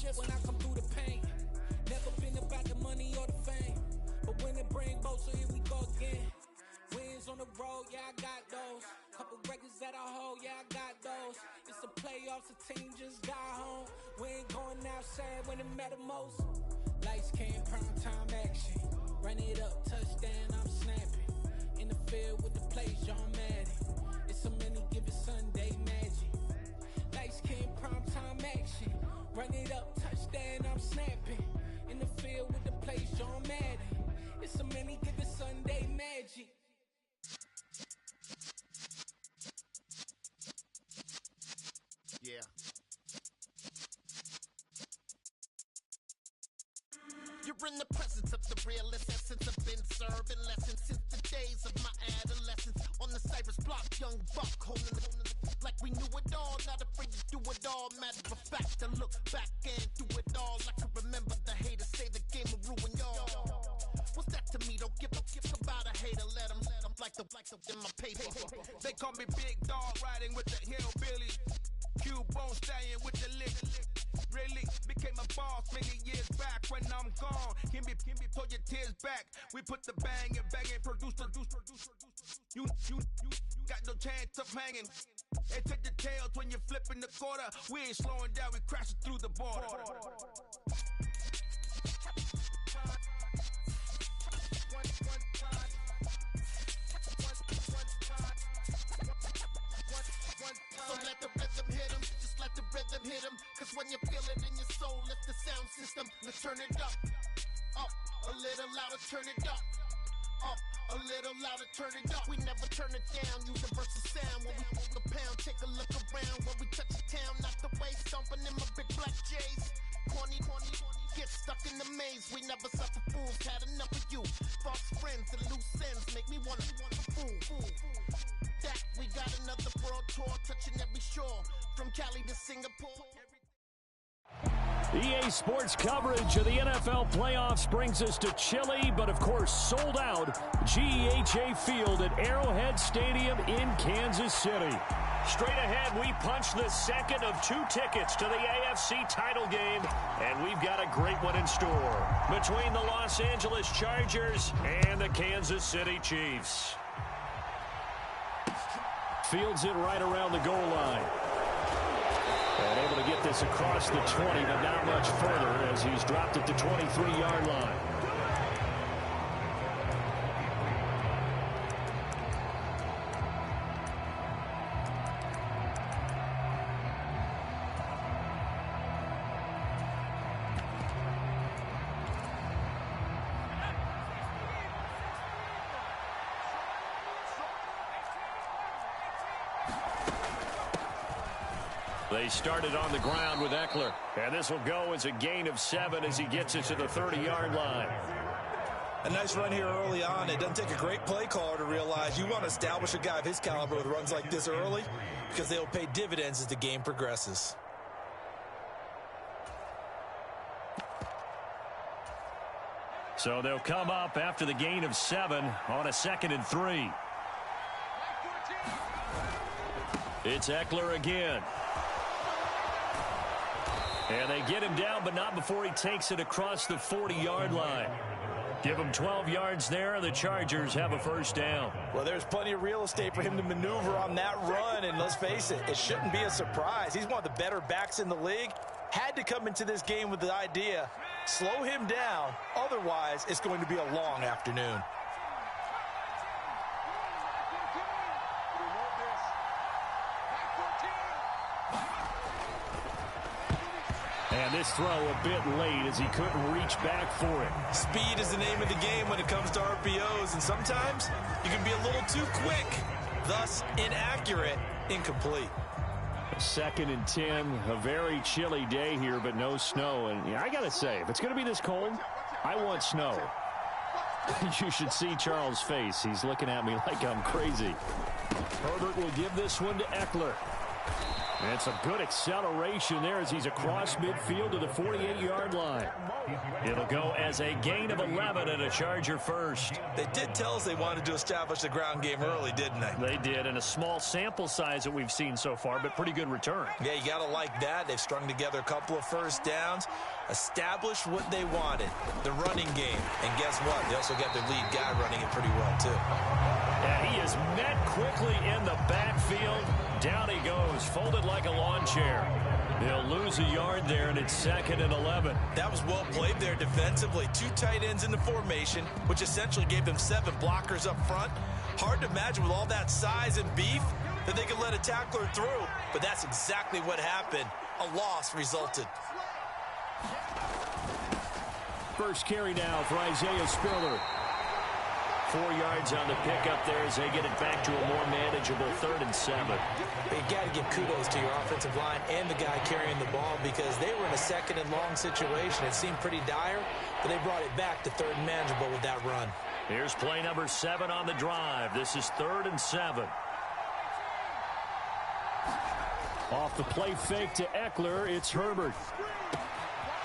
shit when I come through the pain. Never been about the money or the fame, but when it bring both, so here we go again. Wins on the road, yeah, I got those. Couple records that I hold, yeah, I got those. It's the playoffs, the team just got home. We ain't going outside when it matter most. Lights came, prime time action. Run it up, touchdown, I'm snapping. In the field with the plays, John Madden. It's a many given Sunday magic. Lights came, prime time action. Run it up, touchdown, I'm snapping. In the field with the plays, John Madden. It's a many given Sunday magic. Yeah. You're in the presence of the realest essence. I've been serving lessons since the days of my adolescence. On the Cypress block, young buck holding it like we knew it all. Not afraid to do it all. Matter of fact, I look back and do it all. I can remember the haters say the game will ruin y'all. What's that to me? Don't give a fuck about a hater. Let them like the in my paper. They call me Big Dog, riding with the hillbilly. Q-Bone stallion with the lick. Really became a boss many years back. When I'm gone, can be pull your tears back. We put the bang and produce. You got no chance of hanging. They take the tails when you're flipping the quarter. We ain't slowing down, we crashing through the border. So let the rhythm hit him, just let the rhythm hit him. Cause when you feel it in your soul, lift the sound system. Let's turn it up, a little louder, turn it up, a little louder, turn it up. We never turn it down, universal sound. When we hold the pound, take a look around. When we touch the town, knock the way, stomping in my big black J's. Corny, get stuck in the maze. We never suffer fools, had enough of you. False friends and loose ends make me wanna fool. That we got another world tour, touching every shore, from Cali to Singapore. EA Sports coverage of the NFL playoffs brings us to chilly, but of course sold out GEHA Field at Arrowhead Stadium in Kansas City. Straight ahead, we punch the second of 2 tickets to the AFC title game, and we've got a great one in store between the Los Angeles Chargers and the Kansas City Chiefs. Fields it right around the goal line. And able to get this across the 20, but not much further as he's dropped it to 23-yard line. They started on the ground with Ekeler. And this will go as a gain of 7 as he gets it to the 30-yard line. A nice run here early on. It doesn't take a great play caller to realize you want to establish a guy of his caliber with runs like this early because they'll pay dividends as the game progresses. So they'll come up after the gain of 7 on a 2nd and 3. It's Ekeler again. And they get him down, but not before he takes it across the 40-yard line. Give him 12 yards there. The Chargers have a first down. Well, there's plenty of real estate for him to maneuver on that run, and let's face it, it shouldn't be a surprise. He's one of the better backs in the league. Had to come into this game with the idea, slow him down, otherwise it's going to be a long afternoon. And this throw a bit late as he couldn't reach back for it. Speed is the name of the game when it comes to RPOs, and sometimes you can be a little too quick, thus inaccurate, incomplete. 2nd and 10, a very chilly day here, but no snow. And I got to say, if it's going to be this cold, I want snow. You should see Charles' face. He's looking at me like I'm crazy. Herbert will give this one to Ekeler. And it's a good acceleration there as he's across midfield to the 48-yard line. It'll go as a gain of 11 and a Charger first. They did tell us they wanted to establish the ground game early, didn't they? They did, and a small sample size that we've seen so far, but pretty good return. Yeah, you got to like that. They've strung together a couple of first downs, established what they wanted, the running game. And guess what? They also got their lead guy running it pretty well, too. And he is met quickly in the backfield. Down he goes, folded like a lawn chair. They'll lose a yard there, and it's 2nd and 11. That was well played there defensively. 2 tight ends in the formation, which essentially gave them 7 blockers up front. Hard to imagine with all that size and beef that they could let a tackler through. But that's exactly what happened. A loss resulted. First carry now for Isaiah Spiller. 4 yards on the pickup there as they get it back to a more manageable 3rd and 7. You got to give kudos to your offensive line and the guy carrying the ball because they were in a 2nd and long situation. It seemed pretty dire, but they brought it back to 3rd and manageable with that run. Here's play number 7 on the drive. This is 3rd and 7. Off the play fake to Eckler, it's Herbert.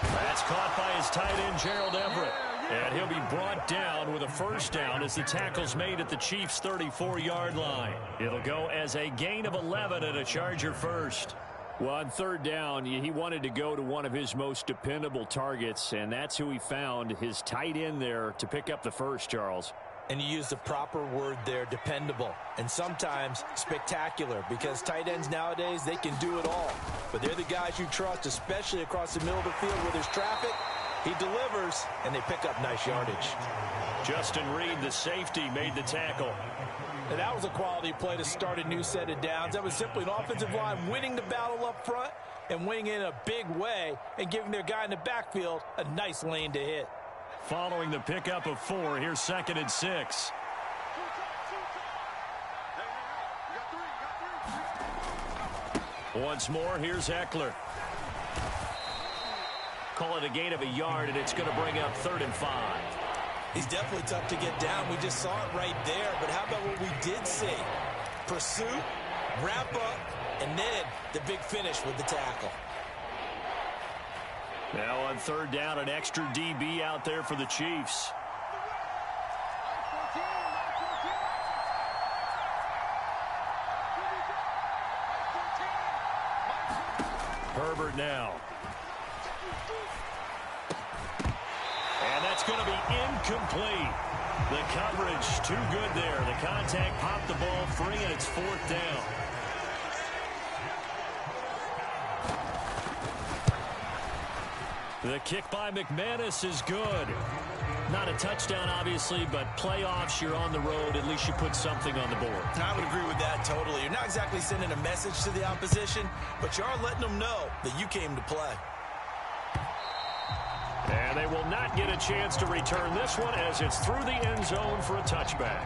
That's caught by his tight end, Gerald Everett. And he'll be brought down with a first down as the tackle's made at the Chiefs' 34-yard line. It'll go as a gain of 11 and a Charger first. Well, on 3rd down, he wanted to go to one of his most dependable targets, and that's who he found, his tight end there, to pick up the first, Charles. And you used the proper word there, dependable, and sometimes spectacular, because tight ends nowadays, they can do it all. But they're the guys you trust, especially across the middle of the field where there's traffic. He delivers, and they pick up nice yardage. Justin Reed, the safety, made the tackle. And that was a quality play to start a new set of downs. That was simply an offensive line winning the battle up front and winning in a big way and giving their guy in the backfield a nice lane to hit. Following the pickup of 4, here's 2nd and 6. Once more, here's Eckler. Call it a gain of a yard, and it's going to bring up 3rd and 5. He's definitely tough to get down. We just saw it right there. But how about what we did see? Pursuit, wrap up, and then the big finish with the tackle. Now on 3rd down, an extra DB out there for the Chiefs. Herbert now. And that's going to be incomplete. The coverage too good there. The contact popped the ball free, and it's 4th down. The kick by McManus is good. Not a touchdown, obviously, but playoffs, you're on the road. At least you put something on the board. I would agree with that totally. You're not exactly sending a message to the opposition, but you are letting them know that you came to play. And they will not get a chance to return this one as it's through the end zone for a touchback.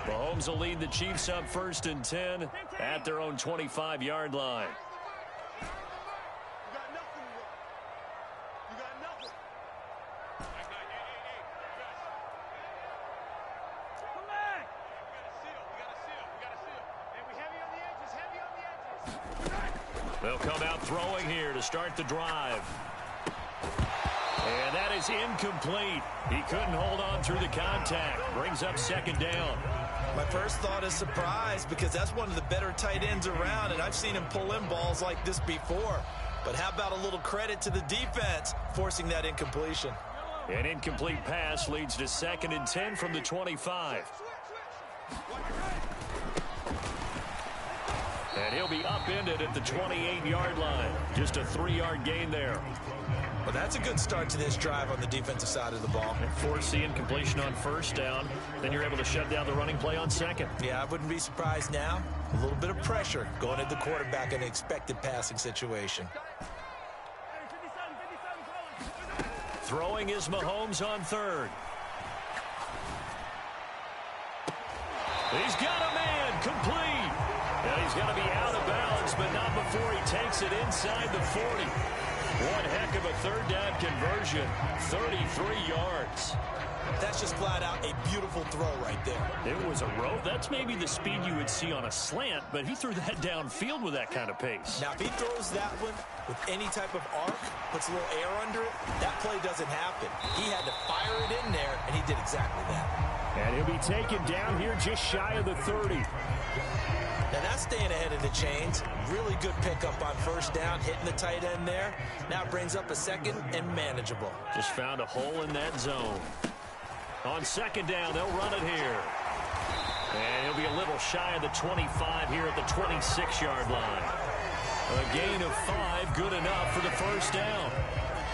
Mahomes will lead the Chiefs up 1st and 10 at their own 25-yard line. They'll come out throwing here to start the drive. And that is incomplete. He couldn't hold on through the contact. Brings up 2nd down. My first thought is surprise because that's one of the better tight ends around, and I've seen him pull in balls like this before. But how about a little credit to the defense forcing that incompletion? An incomplete pass leads to 2nd and 10 from the 25. And he'll be upended at the 28-yard line. Just a 3-yard gain there. Well, that's a good start to this drive on the defensive side of the ball. And force the incompletion on 1st down. Then you're able to shut down the running play on 2nd. Yeah, I wouldn't be surprised now. A little bit of pressure going at the quarterback in an expected passing situation. Throwing is Mahomes on 3rd. He's got a man, complete. And he's going to be out of bounds, but not before he takes it inside the 40. One heck of a third down conversion, 33 yards. That's just flat out a beautiful throw right there. It was a rope. That's maybe the speed you would see on a slant, but he threw that downfield with that kind of pace. Now, if he throws that one with any type of arc, puts a little air under it, that play doesn't happen. He had to fire it in there, and he did exactly that. And he'll be taken down here just shy of the 30. Now, that's staying ahead of the chains. Really good pickup on first down, hitting the tight end there. Now it brings up a second and manageable. Just found a hole in that zone. On second down, they'll run it here. And he'll be a little shy of the 25 here at the 26-yard line. A gain of 5, good enough for the first down.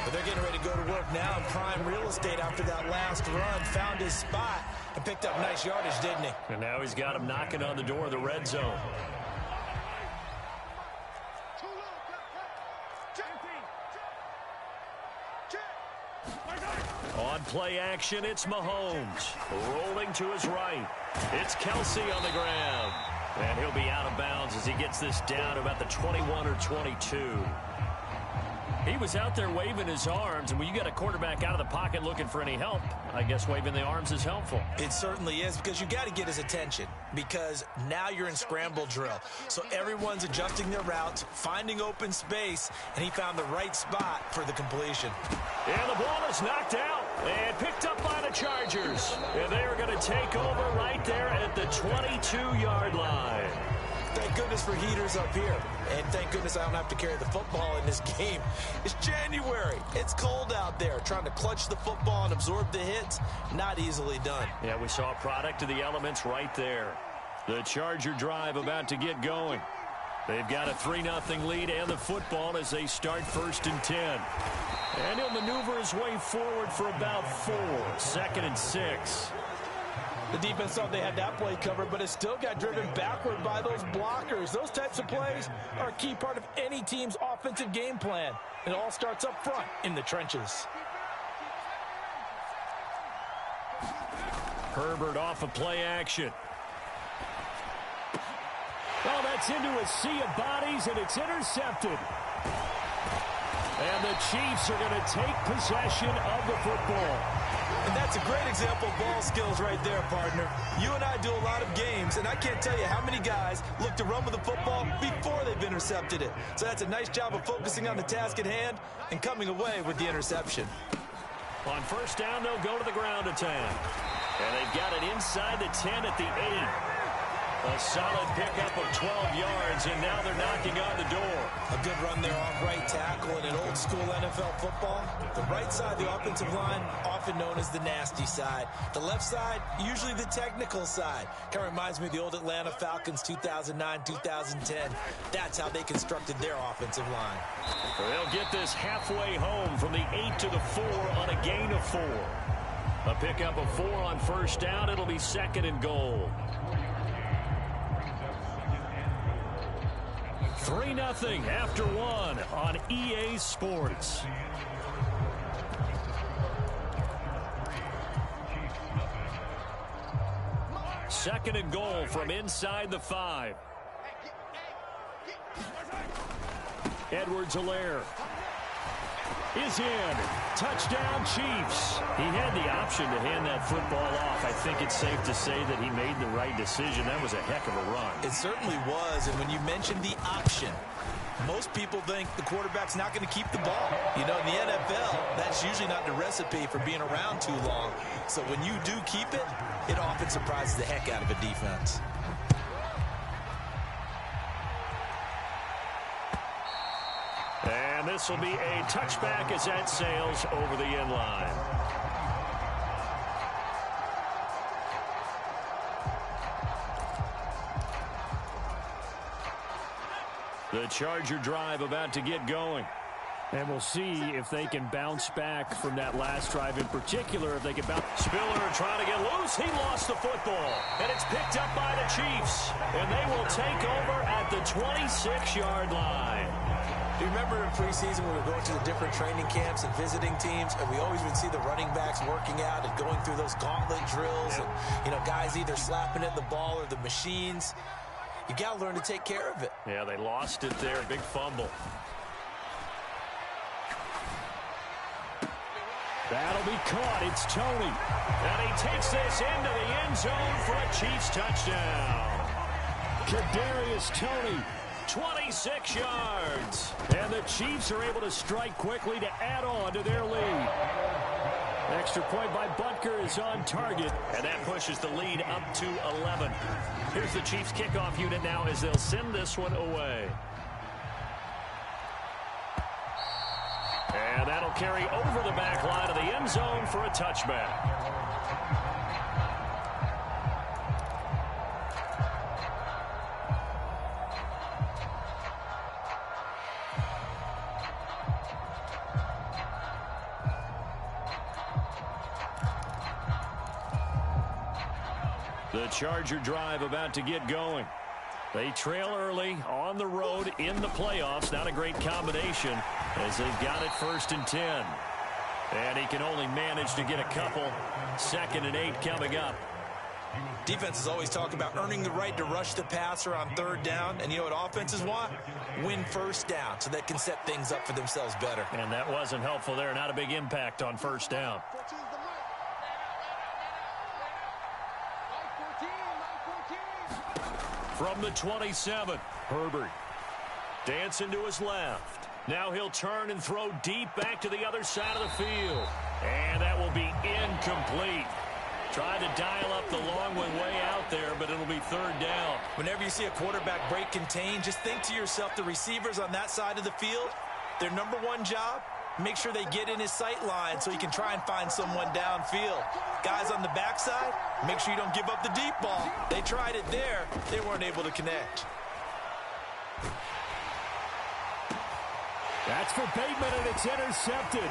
But they're getting ready to go to work now in prime real estate after that last run. Found his spot and picked up nice yardage, didn't he? And now he's got him knocking on the door of the red zone. On play action, it's Mahomes. Rolling to his right. It's Kelsey on the ground. And he'll be out of bounds as he gets this down about the 21 or 22. He was out there waving his arms, and when you got a quarterback out of the pocket looking for any help, I guess waving the arms is helpful. It certainly is, because you got to get his attention, because now you're in scramble drill. So everyone's adjusting their routes, finding open space, and he found the right spot for the completion. And the ball is knocked out and picked up by the Chargers. And they are going to take over right there at the 22-yard line. Thank goodness for heaters up here. And thank goodness I don't have to carry the football in this game. It's January. It's cold out there. Trying to clutch the football and absorb the hits, not easily done. Yeah, we saw a product of the elements right there. The Charger drive about to get going. They've got a 3-0 lead and the football as they start 1st and 10. And he'll maneuver his way forward for about 4. 2nd and 6. The defense thought they had that play covered, but it still got driven backward by those blockers. Those types of plays are a key part of any team's offensive game plan. It all starts up front in the trenches. Herbert off of play action. Well, that's into a sea of bodies, and it's intercepted. And the Chiefs are going to take possession of the football. And that's a great example of ball skills right there, partner. You and I do a lot of games, and I can't tell you how many guys look to run with the football before they've intercepted it. So that's a nice job of focusing on the task at hand and coming away with the interception. On first down, they'll go to the ground attack. And they've got it inside the 10 at the 8. A solid pickup of 12 yards, and now they're knocking on the door. A good run there off right tackle in an old-school NFL football. The right side of the offensive line, often known as the nasty side. The left side, usually the technical side. Kind of reminds me of the old Atlanta Falcons 2009-2010. That's how they constructed their offensive line. They'll get this halfway home from the 8 to the 4 on a gain of 4. A pickup of 4 on first down. It'll be 2nd and goal. 3-0 after 1 on EA Sports. Second and goal from inside the 5. Edwards-Helaire is in. Touchdown, Chiefs. He had the option to hand that football off. I think it's safe to say that he made the right decision. That was a heck of a run. It certainly was, and when you mentioned the option, most people think the quarterback's not going to keep the ball. You know, in the NFL, that's usually not the recipe for being around too long. So when you do keep it, it often surprises the heck out of a defense. And this will be a touchback as that sails over the end line. The Charger drive about to get going. And we'll see if they can bounce back from that last drive in particular. If they can bounce. Spiller trying to get loose. He lost the football. And it's picked up by the Chiefs. And they will take over at the 26-yard line. Do you remember in preseason when we were going to the different training camps and visiting teams, and we always would see the running backs working out and going through those gauntlet drills, and, you know, guys either slapping at the ball or the machines. You got to learn to take care of it. Yeah, they lost it there. Big fumble. That'll be caught. It's Toney. And he takes this into the end zone for a Chiefs touchdown. Kadarius Toney, 26 yards. And the Chiefs are able to strike quickly to add on to their lead. Extra point by Butker is on target, and that pushes the lead up to 11. Here's the Chiefs kickoff unit now as they'll send this one away. And that'll carry over the back line of the end zone for a touchback. The Charger drive about to get going. They trail early on the road in the playoffs. Not a great combination as they've got it 1st and 10. And he can only manage to get a couple. 2nd and 8 coming up. Defenses always talk about earning the right to rush the passer on 3rd down. And you know what offenses want? Win 1st down so they can set things up for themselves better. And that wasn't helpful there. Not a big impact on 1st down. From the 27, Herbert dancing to his left. Now he'll turn and throw deep back to the other side of the field. And that will be incomplete. Tried to dial up the long one way out there, but it'll be 3rd down. Whenever you see a quarterback break contain, just think to yourself, the receivers on that side of the field, their number one job, make sure they get in his sight line so he can try and find someone downfield. Guys on the backside, make sure you don't give up the deep ball. They tried it there. They weren't able to connect. That's for Bateman, and it's intercepted.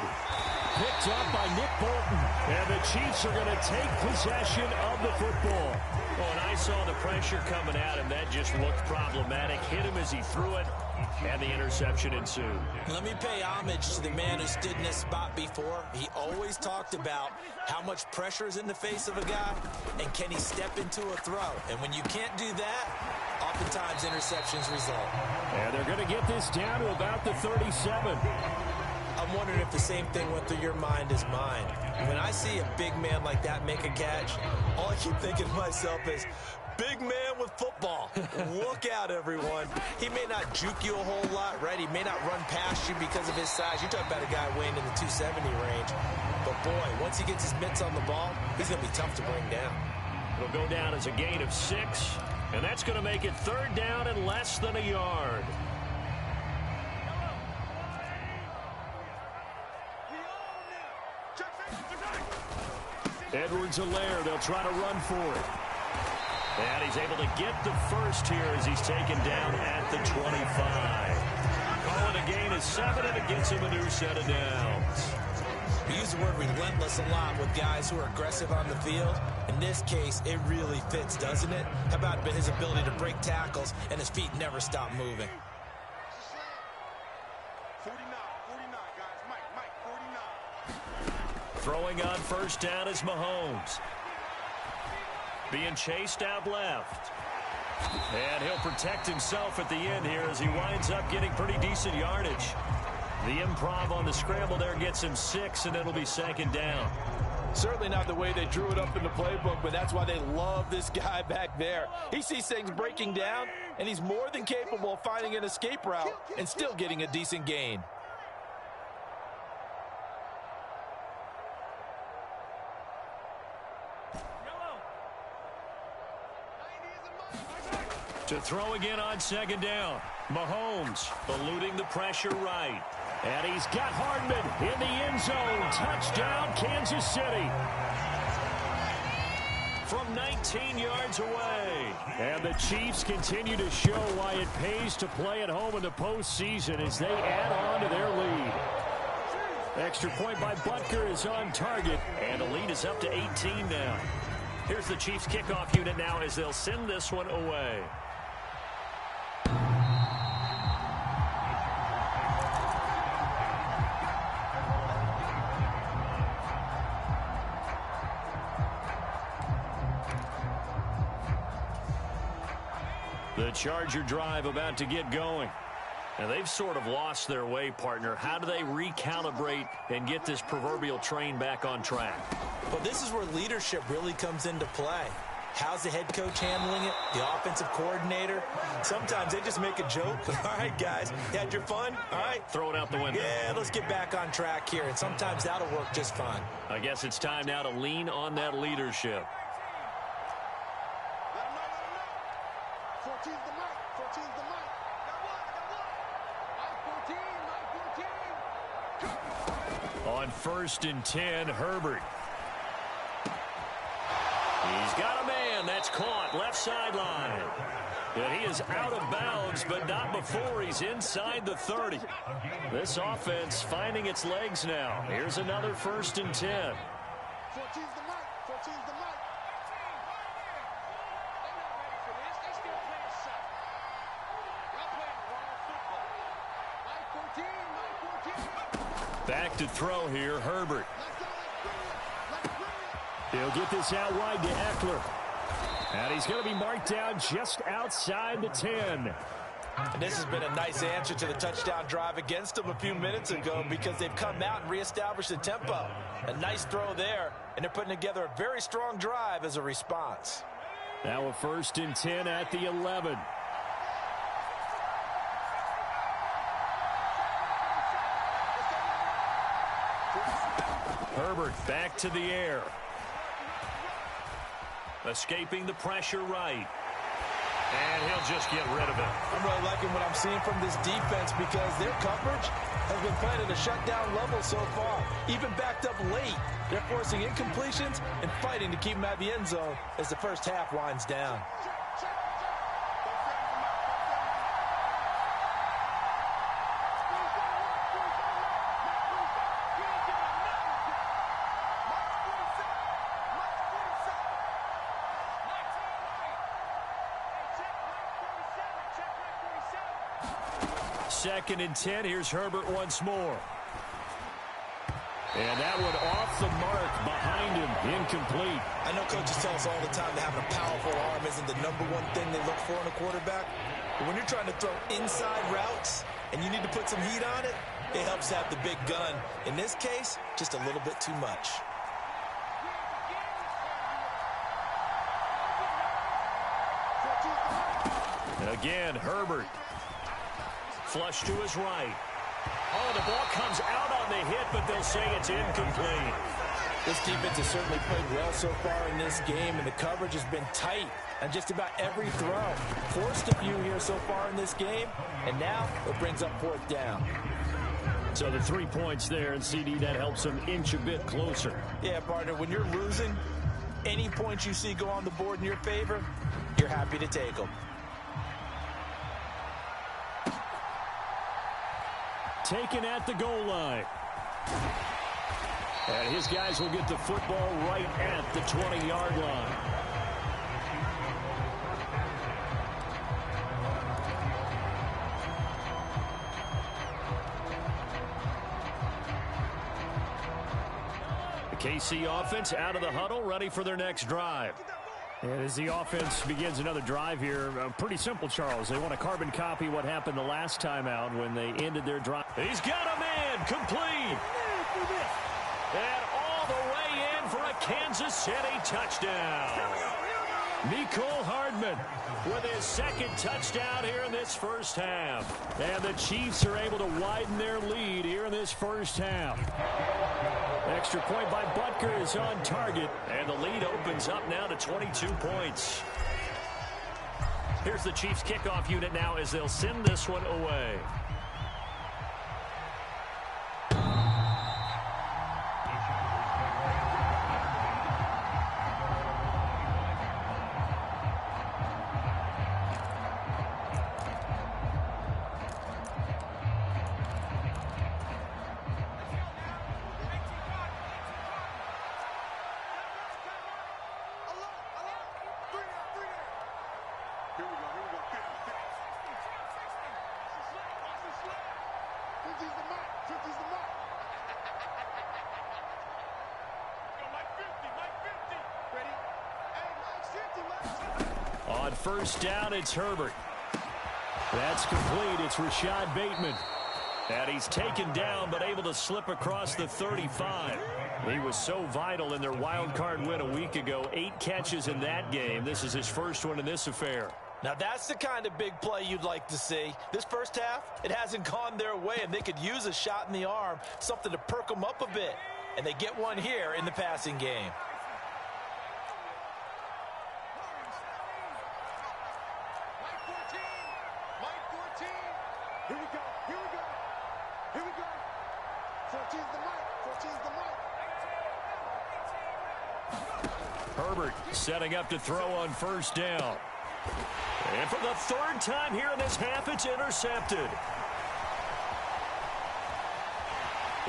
Picked up by Nick Bolton. And the Chiefs are going to take possession of the football. Oh, and I saw the pressure coming at him. That just looked problematic. Hit him as he threw it, and the interception ensued. Let me pay homage to the man who stood in this spot before. He always talked about how much pressure is in the face of a guy, and can he step into a throw. And when you can't do that, oftentimes interceptions result. And they're going to get this down to about the 37. I'm wondering if the same thing went through your mind as mine. When I see a big man like that make a catch, all I keep thinking to myself is, big man with football. Look out, everyone. He may not juke you a whole lot, right? He may not run past you because of his size. You're talking about a guy weighing in the 270 range. But, boy, once he gets his mitts on the ball, he's going to be tough to bring down. It'll go down as a gain of 6, and that's going to make it 3rd down and less than a yard. Edwards-Helaire, they'll try to run for it. And he's able to get the first here as he's taken down at the 25. Calling a gain of 7, and it gets him a new set of downs. We use the word relentless a lot with guys who are aggressive on the field. In this case, it really fits, doesn't it? How about his ability to break tackles and his feet never stop moving? 49, guys. Mike, 49. Throwing on 1st down is Mahomes. Being chased out left. And he'll protect himself at the end here as he winds up getting pretty decent yardage. The improv on the scramble there gets him 6, and it'll be 2nd down. Certainly not the way they drew it up in the playbook, but that's why they love this guy back there. He sees things breaking down, and he's more than capable of finding an escape route and still getting a decent gain. To throw again on 2nd down. Mahomes eluding the pressure right. And he's got Hardman in the end zone. Touchdown, Kansas City. From 19 yards away. And the Chiefs continue to show why it pays to play at home in the postseason as they add on to their lead. Extra point by Butker is on target. And the lead is up to 18 now. Here's the Chiefs kickoff unit now as they'll send this one away. The Charger drive about to get going. And they've sort of lost their way, partner. How do they recalibrate and get this proverbial train back on track? Well, this is where leadership really comes into play. How's the head coach handling it? The offensive coordinator? Sometimes they just make a joke. All right, guys, you had your fun? All right. Throw it out the window. Yeah, let's get back on track here. And sometimes that'll work just fine. I guess it's time now to lean on that leadership. 14's the mic. 14's the mic. On 1st and 10, Herbert. He's got a man. That's caught. Left sideline. And he is out of bounds, but not before he's inside the 30. This offense finding its legs now. Here's another 1st and 10. 14's the mic. 14's the mic. Back to throw here, Herbert. He'll get this out wide to Eckler. And he's going to be marked down just outside the 10. And this has been a nice answer to the touchdown drive against them a few minutes ago because they've come out and reestablished the tempo. A nice throw there, and they're putting together a very strong drive as a response. Now a 1st and 10 at the 11. Herbert back to the air. Escaping the pressure right. And he'll just get rid of it. I'm really liking what I'm seeing from this defense because their coverage has been played at a shutdown level so far. Even backed up late, they're forcing incompletions and fighting to keep them out of the end zone as the first half winds down. Second and 10. Here's Herbert once more. And that one off the mark behind him. Incomplete. I know coaches tell us all the time that having a powerful arm isn't the #1 thing they look for in a quarterback. But when you're trying to throw inside routes and you need to put some heat on it, it helps have the big gun. In this case, just a little bit too much. Again, Herbert. Flush to his right. Oh, the ball comes out on the hit, but they'll say it's incomplete. This defense has certainly played well so far in this game, and the coverage has been tight on just about every throw. Forced a few here so far in this game, and now it brings up 4th down. So the 3 points there, and CD, that helps them inch a bit closer. Yeah, partner, when you're losing, any points you see go on the board in your favor, you're happy to take them. Taken at the goal line. And his guys will get the football right at the 20-yard line. The KC offense out of the huddle, ready for their next drive. And as the offense begins another drive here, pretty simple, Charles. They want to carbon copy what happened the last time out when they ended their drive. He's got a man, complete. And all the way in for a Kansas City touchdown. Mecole Hardman with his 2nd touchdown here in this first half. And the Chiefs are able to widen their lead here in this first half. Extra point by Butker is on target, and the lead opens up now to 22 points. Here's the Chiefs kickoff unit now as they'll send this one away. On 1st down, it's Herbert. That's complete. It's Rashad Bateman. And he's taken down but able to slip across the 35. He was so vital in their wild card win a week ago. 8 catches in that game. This is his first one in this affair. Now that's the kind of big play you'd like to see. This first half, it hasn't gone their way, and they could use a shot in the arm, something to perk them up a bit. And they get one here in the passing game. Here we go. Here we go. Here we go. 14's the mic. 14's the mic. Herbert setting up to throw on first down. And for the 3rd time here in this half, it's intercepted.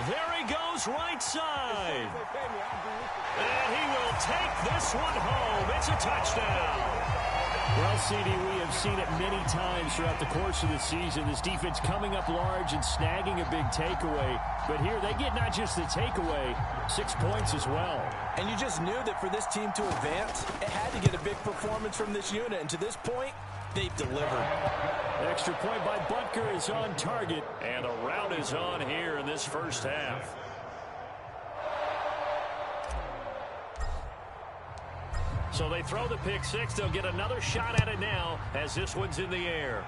There he goes right side. And he will take this one home. It's a touchdown. Well, CD, we have seen it many times throughout the course of the season. This defense coming up large and snagging a big takeaway. But here they get not just the takeaway, 6 points as well. And you just knew that for this team to advance, it had to get a big performance from this unit. And to this point, they've delivered. Extra point by Butker is on target. And a rout is on here in this first half. So they throw the pick six. They'll get another shot at it now as this one's in the air.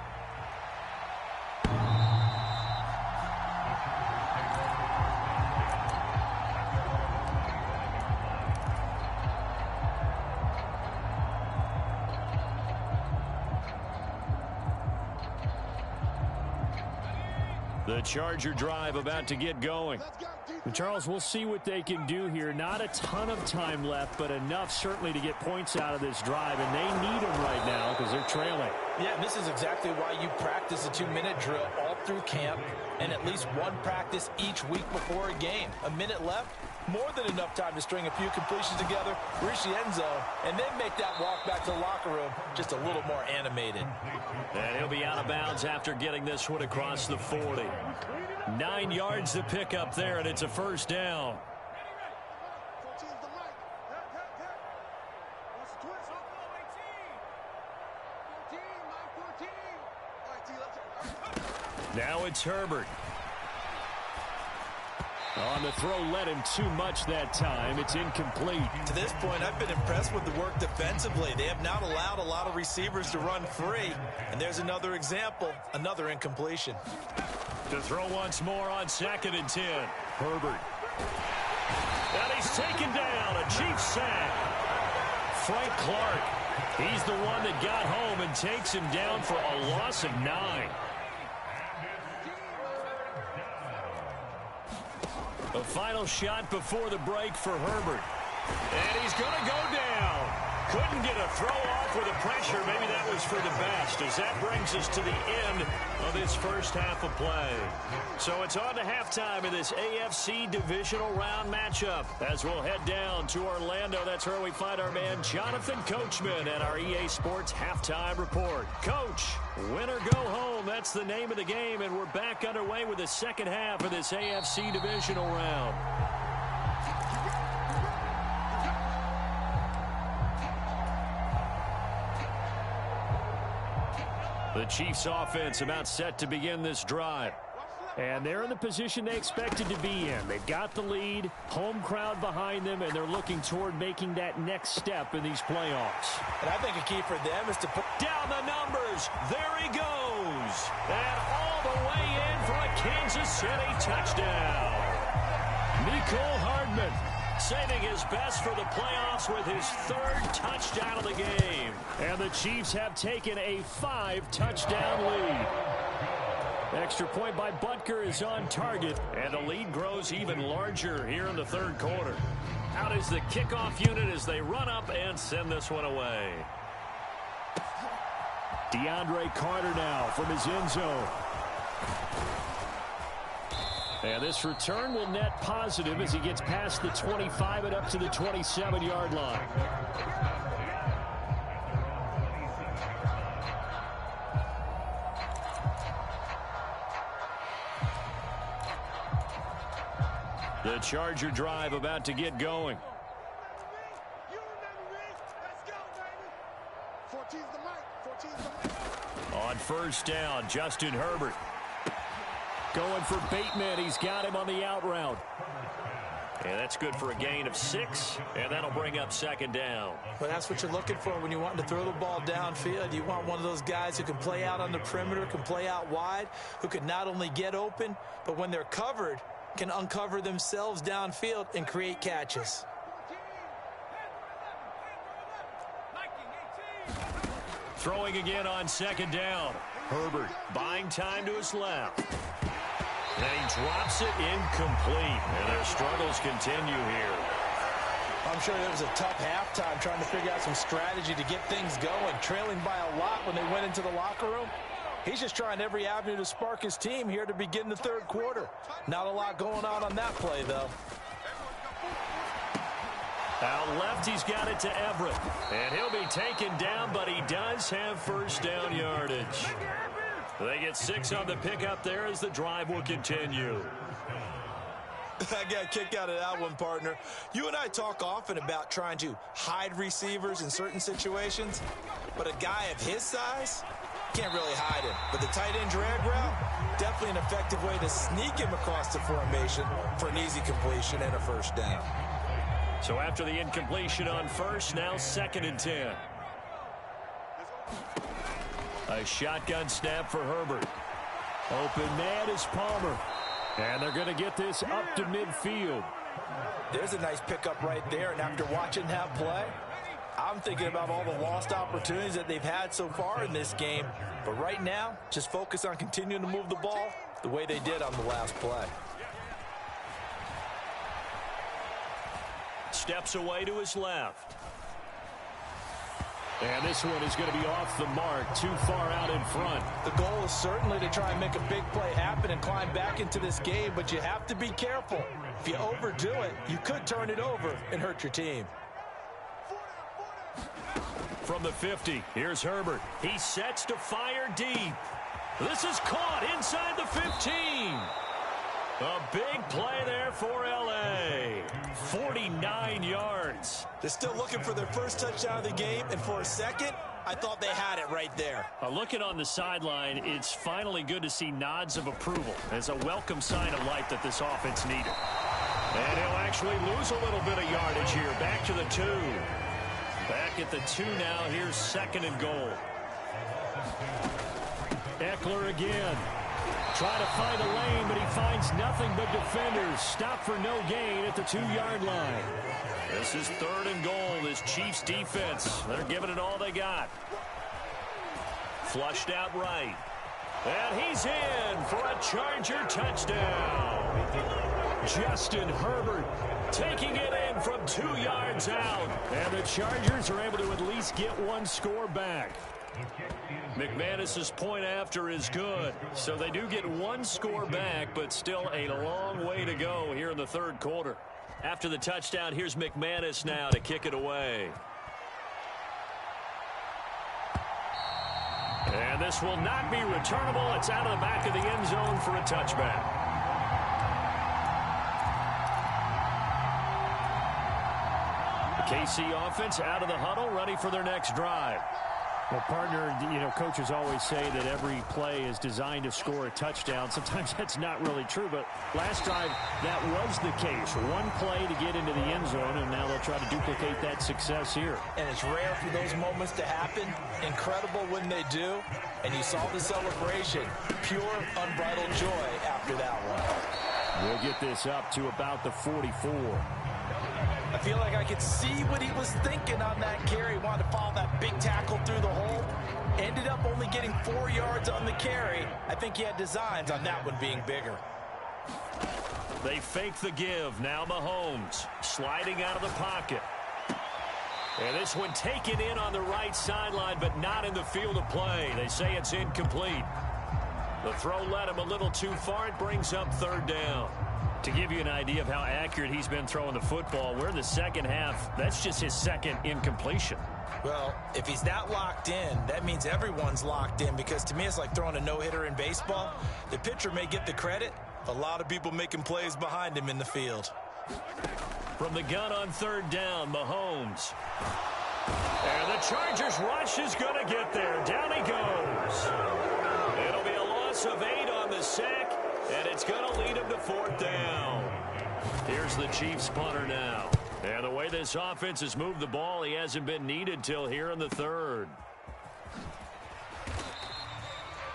The Charger drive about to get going. And Charles, we'll see what they can do here. Not a ton of time left, but enough certainly to get points out of this drive. And they need them right now because they're trailing. Yeah, and this is exactly why you practice a 2-minute drill all through camp and at least one practice each week before a game. A minute left, more than enough time to string a few completions together, reach the end zone, and then make that walk back to the locker room just a little more animated. And he'll be out of bounds after getting this one across the 40. 9 yards to pick up there, and it's a first down. Now it's Herbert. On the throw, led him too much that time. It's incomplete. To this point, I've been impressed with the work defensively. They have not allowed a lot of receivers to run free. And there's another example, another incompletion. To throw once more on 2nd and 10. Herbert. And he's taken down. A Chiefs sack. Frank Clark. He's the one that got home and takes him down for a loss of 9. A final shot before the break for Herbert. And he's going to go down. Couldn't get a throw off with the pressure. Maybe that was for the best, as that brings us to the end of this first half of play. So it's on to halftime in this AFC divisional round matchup as we'll head down to Orlando. That's where we find our man Jonathan Coachman at our EA Sports Halftime Report. Coach, win or go home. That's the name of the game, and we're back underway with the second half of this AFC divisional round. The Chiefs offense about set to begin this drive. And they're in the position they expected to be in. They've got the lead, home crowd behind them, and they're looking toward making that next step in these playoffs. And I think a key for them is to put down the numbers. There he goes. And all the way in for a Kansas City touchdown. Mecole Hardman saving his best for the playoffs with his 3rd touchdown of the game. And the Chiefs have taken a 5-touchdown lead. Extra point by Butker is on target, and the lead grows even larger here in the 3rd quarter. Out is the kickoff unit as they run up and send this one away. DeAndre Carter now from his end zone. And this return will net positive as he gets past the 25 and up to the 27-yard line. The Charger drive about to get going. On first down, Justin Herbert. Going for Bateman. He's got him on the out route. And that's good for a gain of 6, and that'll bring up second down. Well, that's what you're looking for when you want to throw the ball downfield. You want one of those guys who can play out on the perimeter, can play out wide, who can not only get open, but when they're covered, can uncover themselves downfield and create catches. Throwing again on second down. Herbert buying time to his left. And he drops it incomplete. And their struggles continue here. I'm sure it was a tough halftime trying to figure out some strategy to get things going. Trailing by a lot when they went into the locker room. He's just trying every avenue to spark his team here to begin the third quarter. Not a lot going on that play, though. Out left, he's got it to Everett. And he'll be taken down, but he does have first down yardage. They get 6 on the pickup there as the drive will continue. I got a kick out of that one, partner. You and I talk often about trying to hide receivers in certain situations, but a guy of his size can't really hide him. But the tight end drag route, definitely an effective way to sneak him across the formation for an easy completion and a first down. So after the incompletion on first, now 2nd and 10. A shotgun snap for Herbert. Open man is Palmer. And they're going to get this up to midfield. There's a nice pickup right there. And after watching that play, I'm thinking about all the lost opportunities that they've had so far in this game. But right now, just focus on continuing to move the ball the way they did on the last play. Steps away to his left. And this one is going to be off the mark, too far out in front. The goal is certainly to try and make a big play happen and climb back into this game, but you have to be careful. If you overdo it, you could turn it over and hurt your team. From the 50, here's Herbert. He sets to fire deep. This is caught inside the 15. A big play there for L.A. 49 yards. They're still looking for their first touchdown of the game, and for a second, I thought they had it right there. Looking on the sideline, it's finally good to see nods of approval. It's a welcome sign of life that this offense needed. And he'll actually lose a little bit of yardage here. Back to the 2. Back at the 2 now. Here's 2nd and goal. Eckler again. Trying to find a lane, but he finds nothing but defenders. Stop for no gain at the 2-yard line. This is 3rd and goal. This Chiefs defense, they're giving it all they got. Flushed out right. And he's in for a Charger touchdown. Justin Herbert taking it in from 2 yards out. And the Chargers are able to at least get one score back. McManus's point after is good. So they do get one score back, but still a long way to go here in the third quarter. After the touchdown, here's McManus now to kick it away. And this will not be returnable. It's out of the back of the end zone for a touchback. The KC offense out of the huddle, ready for their next drive. Well, partner, coaches always say that every play is designed to score a touchdown. Sometimes that's not really true, but last drive, that was the case. One play to get into the end zone, and now they'll try to duplicate that success here. And it's rare for those moments to happen. Incredible when they do. And you saw the celebration. Pure, unbridled joy after that one. We'll get this up to about the 44. I feel like I could see what he was thinking on that carry. Wanted to follow that big tackle through the hole. Ended up only getting 4 yards on the carry. I think he had designs on that one being bigger. They fake the give. Now Mahomes sliding out of the pocket. And this one taken in on the right sideline, but not in the field of play. They say it's incomplete. The throw led him a little too far. It brings up 3rd down. To give you an idea of how accurate he's been throwing the football, we're in the second half. That's just his 2nd incompletion. Well, if he's that locked in, that means everyone's locked in, because to me it's like throwing a no-hitter in baseball. The pitcher may get the credit, a lot of people making plays behind him in the field. From the gun on 3rd down, Mahomes. And the Chargers rush is going to get there. Down he goes. It'll be a loss of 8 on the sack, and it's going to lead him to 4th down. Here's the Chiefs punter now. And the way this offense has moved the ball, he hasn't been needed till here in the 3rd.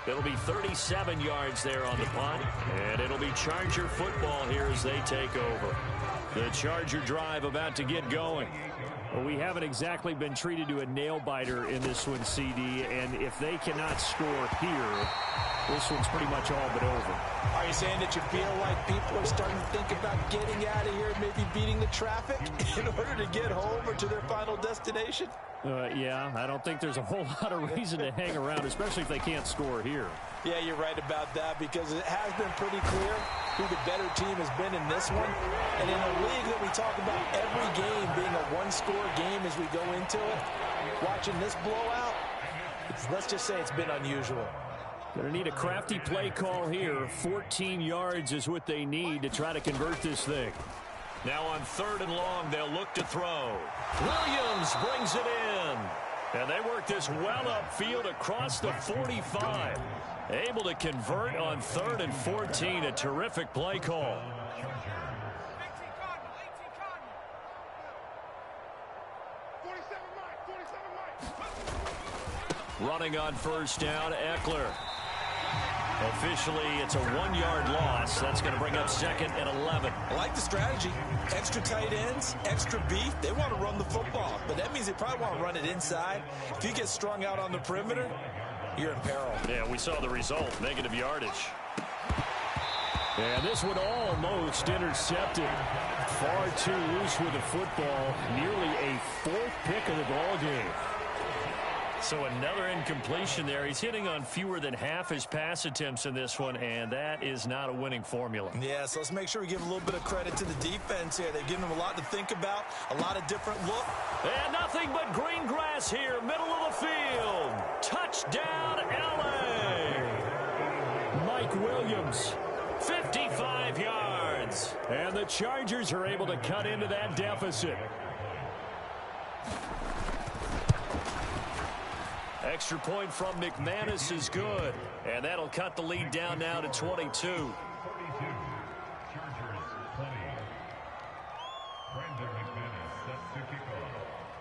It'll be 37 yards there on the punt, and it'll be Charger football here as they take over. The Charger drive about to get going. Well, we haven't exactly been treated to a nail-biter in this one, CD, and if they cannot score here, this one's pretty much all but over. Are you saying that you feel like people are starting to think about getting out of here, maybe beating the traffic in order to get home or to their final destination? Yeah, I don't think there's a whole lot of reason to hang around, especially if they can't score here. Yeah, you're right about that, because it has been pretty clear who the better team has been in this one. And in a league that we talk about every game being a one-score game as we go into it, watching this blowout, let's just say it's been unusual. Going to need a crafty play call here. 14 yards is what they need to try to convert this thing. Now on 3rd and long, they'll look to throw. Williams brings it in. And they work this well upfield across the 45. Able to convert on 3rd and 14. A terrific play call. Running on 1st down, Eckler. Officially, it's a 1-yard loss. That's going to bring up 2nd and 11. I like the strategy. Extra tight ends, extra beef. They want to run the football, but that means they probably want to run it inside. If you get strung out on the perimeter, you're in peril. Yeah, we saw the result. Negative yardage. And this one almost intercepted. Far too loose with the football. Nearly a 4th pick of the ball game. So another incompletion there. He's hitting on fewer than half his pass attempts in this one, and that is not a winning formula. Yeah, so let's make sure we give a little bit of credit to the defense here. They've given them a lot to think about, a lot of different looks. And nothing but green grass here, middle of the field. Touchdown, L.A. Mike Williams. 55 yards. And the Chargers are able to cut into that deficit. Extra point from McManus is good. And that'll cut the lead down now to 22.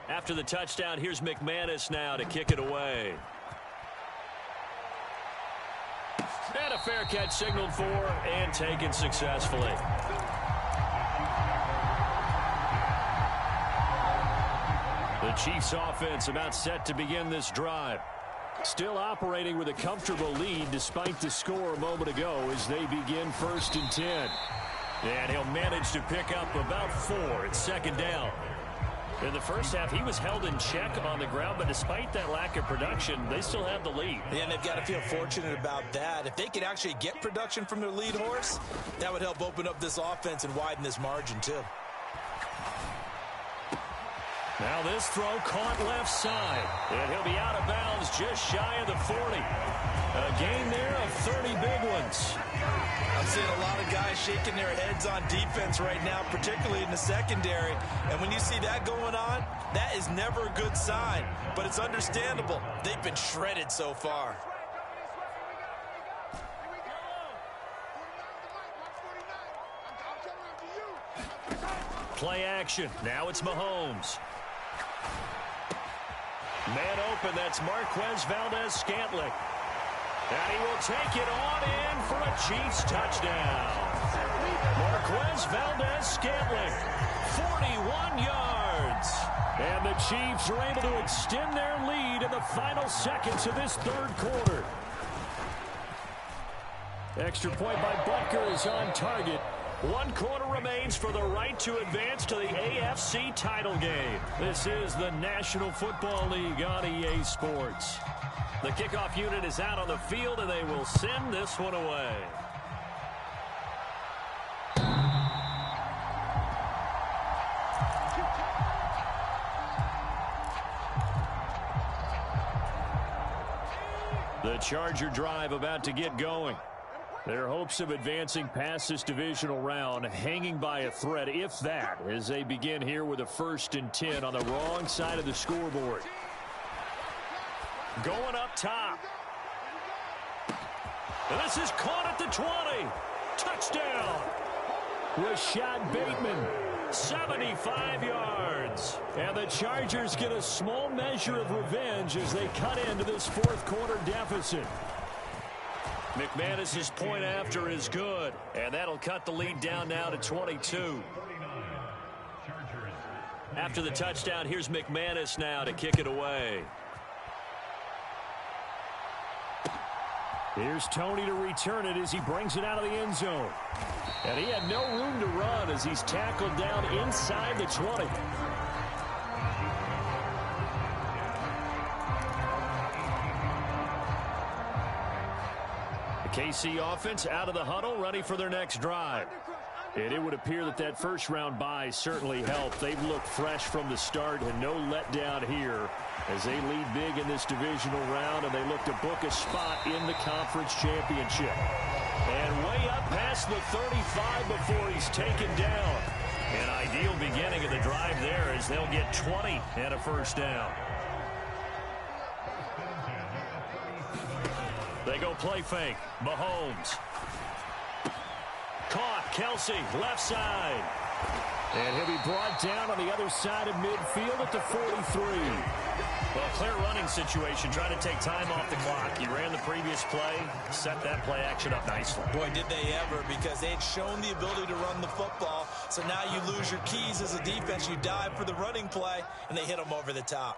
After the touchdown, here's McManus now to kick it away. And a fair catch signaled for and taken successfully. The Chiefs offense about set to begin this drive. Still operating with a comfortable lead despite the score a moment ago as they begin 1st and 10. And he'll manage to pick up about 4 at 2nd down. In the first half, he was held in check on the ground, but despite that lack of production, they still have the lead. Yeah, and they've got to feel fortunate about that. If they could actually get production from their lead horse, that would help open up this offense and widen this margin, too. Now this throw caught left side, and he'll be out of bounds just shy of the 40. A gain there of 30 big ones. I'm seeing a lot of guys shaking their heads on defense right now, particularly in the secondary. And when you see that going on, that is never a good sign. But it's understandable. They've been shredded so far. Play action. Now it's Mahomes. Man open, that's Marquez Valdes-Scantling. And he will take it on in for a Chiefs touchdown. Marquez Valdes-Scantling, 41 yards. And the Chiefs are able to extend their lead in the final seconds of this 3rd quarter. Extra point by Butker is on target. 1 quarter remains for the right to advance to the AFC title game. This is the National Football League on EA Sports. The kickoff unit is out on the field, and they will send this one away. The Charger drive about to get going. Their hopes of advancing past this divisional round hanging by a thread, if that, as they begin here with a 1st and 10 on the wrong side of the scoreboard. Going up top. And this is caught at the 20. Touchdown. Rashad Bateman, 75 yards. And the Chargers get a small measure of revenge as they cut into this 4th quarter deficit. McManus's point after is good, and that'll cut the lead down now to 22. After the touchdown, here's McManus now to kick it away. Here's Tony to return it as he brings it out of the end zone. And he had no room to run as he's tackled down inside the 20. KC offense out of the huddle, ready for their next drive. And it would appear that that first-round bye certainly helped. They've looked fresh from the start and no letdown here as they lead big in this divisional round, and they look to book a spot in the conference championship. And way up past the 35 before he's taken down. An ideal beginning of the drive there as they'll get 20 and a first down. They go play fake. Mahomes. Caught. Kelsey, left side. And he'll be brought down on the other side of midfield at the 43. Well, clear running situation. Trying to take time off the clock. He ran the previous play, set that play action up nicely. Boy, did they ever, because they had shown the ability to run the football. So now you lose your keys as a defense. You dive for the running play, and they hit them over the top.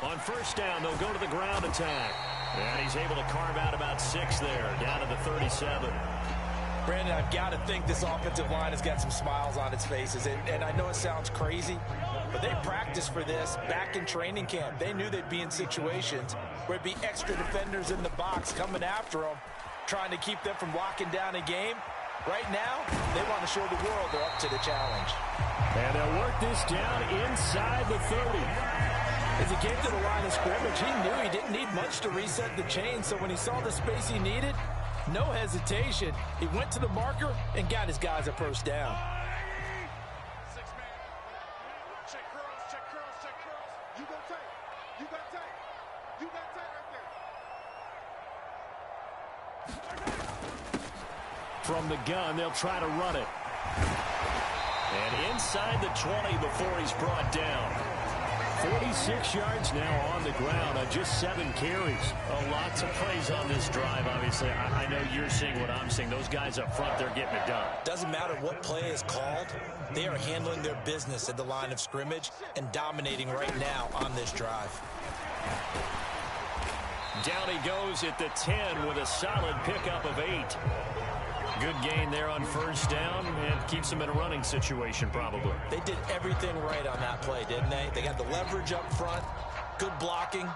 On first down, they'll go to the ground attack. And he's able to carve out about 6 there, down to the 37. Brandon, I've got to think this offensive line has got some smiles on its faces. And I know it sounds crazy, but they practiced for this back in training camp. They knew they'd be in situations where it'd be extra defenders in the box coming after them, trying to keep them from locking down a game. Right now, they want to show the world they're up to the challenge. And they'll work this down inside the 30. As he came to the line of scrimmage, he knew he didn't need much to reset the chain, so when he saw the space he needed, no hesitation. He went to the marker and got his guys a first down. Check curls. You got tight. You got tight right there. From the gun, they'll try to run it. And inside the 20 before he's brought down. 46 yards now on the ground on just 7 carries. Oh, lots of plays on this drive, obviously. I know you're seeing what I'm seeing. Those guys up front, they're getting it done. Doesn't matter what play is called. They are handling their business at the line of scrimmage and dominating right now on this drive. Down he goes at the 10 with a solid pickup of 8. Good gain there on first down and keeps them in a running situation probably. They did everything right on that play, didn't they? They got the leverage up front, good blocking,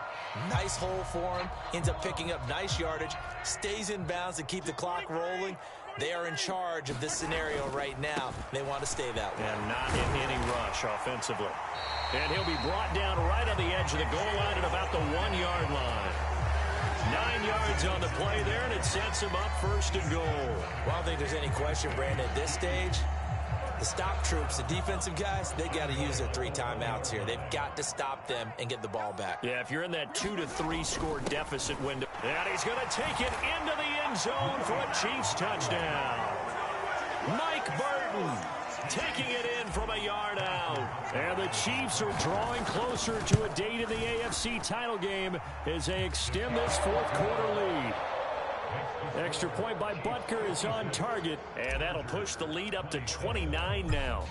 nice hole for him, ends up picking up nice yardage, stays in bounds to keep the clock rolling. They are in charge of this scenario right now. They want to stay that way. And not in any rush offensively. And he'll be brought down right on the edge of the goal line at about the 1-yard line. 9 yards on the play there, and it sets him up first and goal. Well, I don't think there's any question, Brandon, at this stage, the stop troops, the defensive guys, they got to use their 3 timeouts here. They've got to stop them and get the ball back. Yeah, if you're in that 2 to 3 score deficit window. And he's going to take it into the end zone for a Chiefs touchdown. Mike Burton taking it in from a yard out. And the Chiefs are drawing closer to a date in the AFC title game as they extend this 4th quarter lead. Extra point by Butker is on target, and that'll push the lead up to 29 now.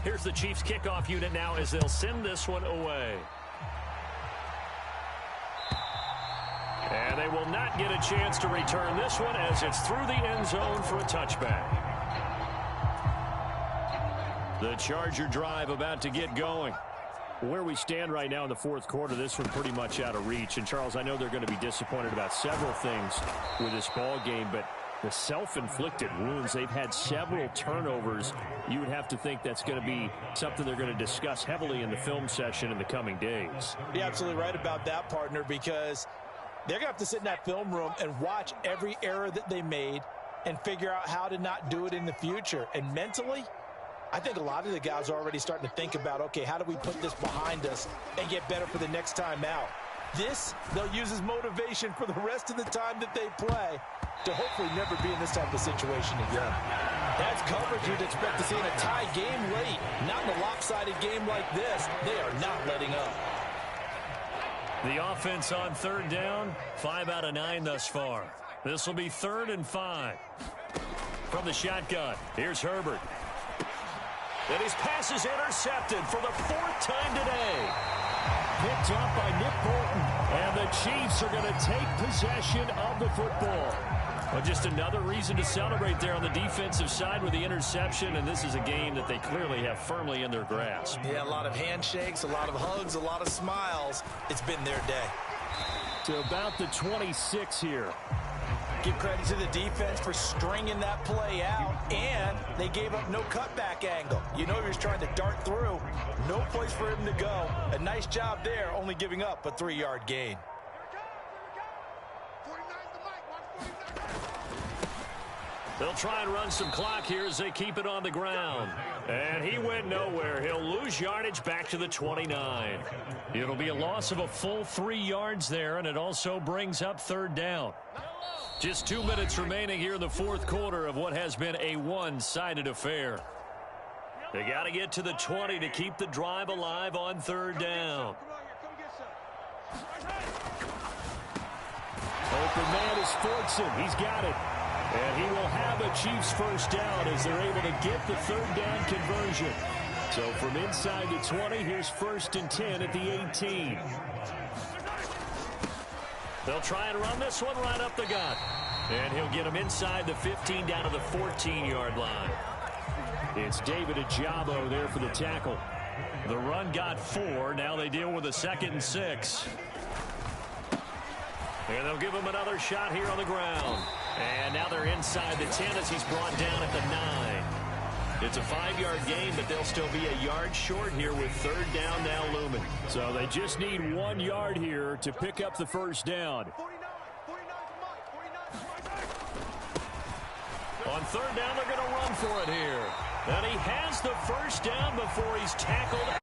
Here's the Chiefs kickoff unit now as they'll send this one away. And they will not get a chance to return this one as it's through the end zone for a touchback. The Charger drive about to get going. Where we stand right now in the 4th quarter, this one pretty much out of reach. And, Charles, I know they're going to be disappointed about several things with this ball game, but the self-inflicted wounds, they've had several turnovers. You would have to think that's going to be something they're going to discuss heavily in the film session in the coming days. You're absolutely right about that, partner, because They're going to have to sit in that film room and watch every error that they made and figure out how to not do it in the future. And mentally, I think a lot of the guys are already starting to think about, okay, how do we put this behind us and get better for the next time out? This, they'll use as motivation for the rest of the time that they play to hopefully never be in this type of situation again. That's coverage you'd expect to see in a tie game late. Not in a lopsided game like this. They are not letting up. The offense on third down, 5 out of 9 thus far. This will be 3rd and 5. From the shotgun, here's Herbert. And his pass is intercepted for the 4th time today. Picked up by Nick Bolton. And the Chiefs are going to take possession of the football. Well, just another reason to celebrate there on the defensive side with the interception. And this is a game that they clearly have firmly in their grasp. Yeah, a lot of handshakes, a lot of hugs, a lot of smiles. It's been their day. To about the 26 here. Give credit to the defense for stringing that play out, and they gave up no cutback angle. You know he was trying to dart through. No place for him to go. A nice job there, only giving up a 3-yard gain. They'll try and run some clock here as they keep it on the ground. And he went nowhere. He'll lose yardage back to the 29. It'll be a loss of a full 3 yards there, and it also brings up 3rd down. Just 2 minutes remaining here in the 4th quarter of what has been a one-sided affair. They got to get to the 20 to keep the drive alive on 3rd down. Open man is Fortson. He's got it. And he will have a Chiefs first down as they're able to get the 3rd down conversion. So from inside the 20, here's 1st and 10 at the 18. They'll try and run this one right up the gut. And he'll get him inside the 15 down to the 14-yard line. It's David Ojabo there for the tackle. The run got 4. Now they deal with a 2nd and 6. And they'll give him another shot here on the ground. And now they're inside the 10 as he's brought down at the 9. It's a 5-yard gain, but they'll still be a yard short here with 3rd down now looming. So they just need 1 yard here to pick up the first down. On 3rd down, they're going to run for it here. And he has the first down before he's tackled